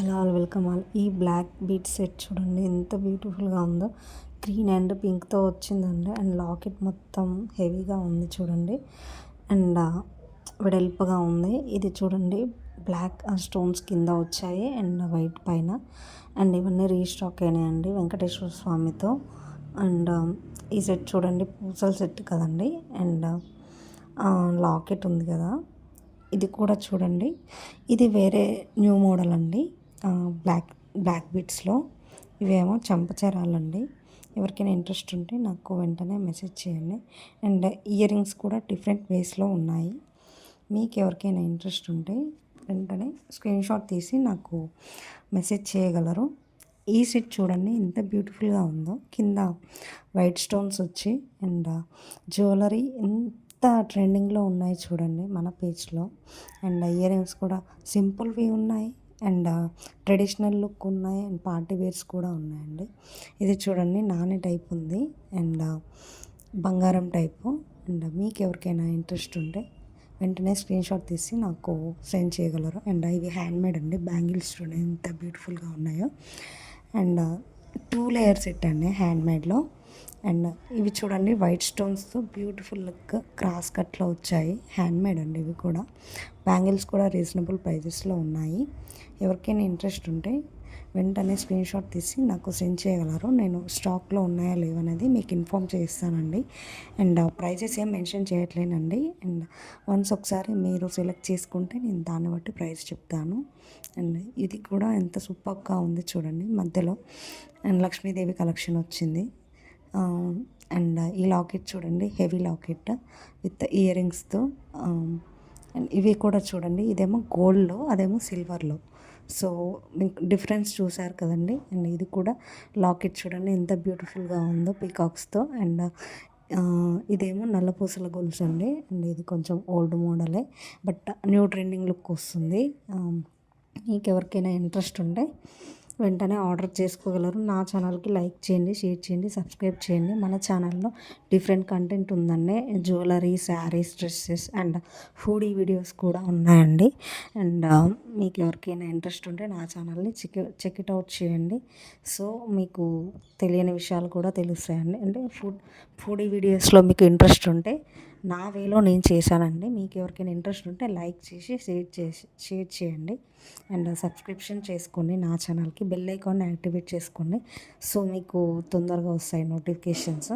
Hello all welcome all. ఈ black beat set చూడండి ఎంత బ్యూటిఫుల్గా ఉందో. గ్రీన్ అండ్ పింక్తో వచ్చిందండి. అండ్ లాకెట్ మొత్తం హెవీగా ఉంది చూడండి. అండ్ వెడల్పుగా ఉంది. ఇది చూడండి బ్లాక్ స్టోన్స్ కింద వచ్చాయి అండ్ వైట్ పైన. అండ్ ఇవన్నీ రీస్టాక్ అయినాయండి వెంకటేశ్వర స్వామితో. అండ్ ఈ సెట్ చూడండి పూసల సెట్ కదండి. అండ్ లాకెట్ ఉంది కదా, ఇది కూడా చూడండి. ఇది వేరే న్యూ మోడల్ అండి. బ్లాక్ బ్లాక్ బీట్స్లో ఇవేమో చంపచరాలండి. ఎవరికైనా ఇంట్రెస్ట్ ఉంటే నాకు వెంటనే మెసేజ్ చేయండి. అండ్ ఇయర్ రింగ్స్ కూడా డిఫరెంట్ వేస్లో ఉన్నాయి. మీకు ఎవరికైనా ఇంట్రెస్ట్ ఉంటే వెంటనే స్క్రీన్ షాట్ తీసి నాకు మెసేజ్ చేయగలరు. ఈ సెట్ చూడండి ఎంత బ్యూటిఫుల్గా ఉందో. కింద వైట్ స్టోన్స్ వచ్చి అండ్ జ్యువెలరీ ఎంత ట్రెండింగ్లో ఉన్నాయి చూడండి మన పేజ్లో. అండ్ ఇయర్ రింగ్స్ కూడా సింపుల్వి ఉన్నాయి అండ్ ట్రెడిషనల్ లుక్ ఉన్నాయి అండ్ పార్టీ వేర్స్ కూడా ఉన్నాయండి. ఇది చూడండి నాణె టైప్ ఉంది అండ్ బంగారం టైపు. అండ్ మీకు ఎవరికైనా ఇంట్రెస్ట్ ఉంటే వెంటనే స్క్రీన్ షాట్ తీసి నాకు సెండ్ చేయగలరు. అండ్ ఇవి హ్యాండ్మేడ్ అండి. బ్యాంగిల్స్ చూడండి ఎంత బ్యూటిఫుల్గా ఉన్నాయో. అండ్ 2 లేయర్ సెట్ అండి హ్యాండ్మేడ్లో. అండ్ ఇవి చూడండి వైట్ స్టోన్స్తో బ్యూటిఫుల్ లుక్ క్రాస్ కట్లో వచ్చాయి. హ్యాండ్మేడ్ అండి ఇవి కూడా. బ్యాంగిల్స్ కూడా రీజనబుల్ ప్రైజెస్లో ఉన్నాయి. ఎవరికైనా ఇంట్రెస్ట్ ఉంటే వెంటనే స్క్రీన్ షాట్ తీసి నాకు సెండ్ చేయగలరు. నేను స్టాక్లో ఉన్నాయా లేవనేది మీకు ఇన్ఫామ్ చేస్తానండి. అండ్ ప్రైజెస్ ఏం మెన్షన్ చేయట్లేనండి. అండ్ వన్స్ ఒకసారి మీరు సెలెక్ట్ చేసుకుంటే నేను దాన్ని బట్టి ప్రైస్ చెప్తాను. అండ్ ఇది కూడా ఎంత సూపర్గా ఉంది చూడండి. మధ్యలో అండ్ లక్ష్మీదేవి కలెక్షన్ వచ్చింది. అండ్ ఈ లాకెట్ చూడండి హెవీ లాకెట్ విత్ ఇయర్ రింగ్స్తో. అండ్ ఇవి కూడా చూడండి, ఇదేమో గోల్డ్లో అదేమో సిల్వర్లో. సో మీకు డిఫరెన్స్ చూసారు కదండి. అండ్ ఇది కూడా లాకెట్ చూడండి ఎంత బ్యూటిఫుల్గా ఉందో పీకాక్స్తో. అండ్ ఇదేమో నల్లపూసల గొలుసు అండి. అండ్ ఇది కొంచెం ఓల్డ్ మోడలే బట్ న్యూ ట్రెండింగ్ లుక్ వస్తుంది. మీకు ఎవరికైనా ఇంట్రెస్ట్ ఉంటే వెంటనే ఆర్డర్ చేసుకోగలరు. నా ఛానల్కి లైక్ చేయండి, షేర్ చేయండి, సబ్స్క్రైబ్ చేయండి. మన ఛానల్లో డిఫరెంట్ కంటెంట్ ఉందండి. Jewellery, saris, dresses and foodie videos కూడా ఉన్నాయండి. అండ్ మీకు ఎవరికైనా ఇంట్రెస్ట్ ఉంటే నా ఛానల్ని చెక్ ఇట్ అవుట్ చేయండి. సో మీకు తెలియని విషయాలు కూడా తెలుస్తాయండి. అంటే ఫుడీ వీడియోస్లో మీకు ఇంట్రెస్ట్ ఉంటే నా వేలో నేను చేశానండి. మీకు ఎవరికైనా ఇంట్రెస్ట్ ఉంటే లైక్ చేసి షేర్ చేయండి. అండ్ సబ్స్క్రిప్షన్ చేసుకోండి నా ఛానల్కి. బెల్ ఐకాన్ యాక్టివేట్ చేసుకోండి. సో మీకు తొందరగా వస్తాయి నోటిఫికేషన్స్.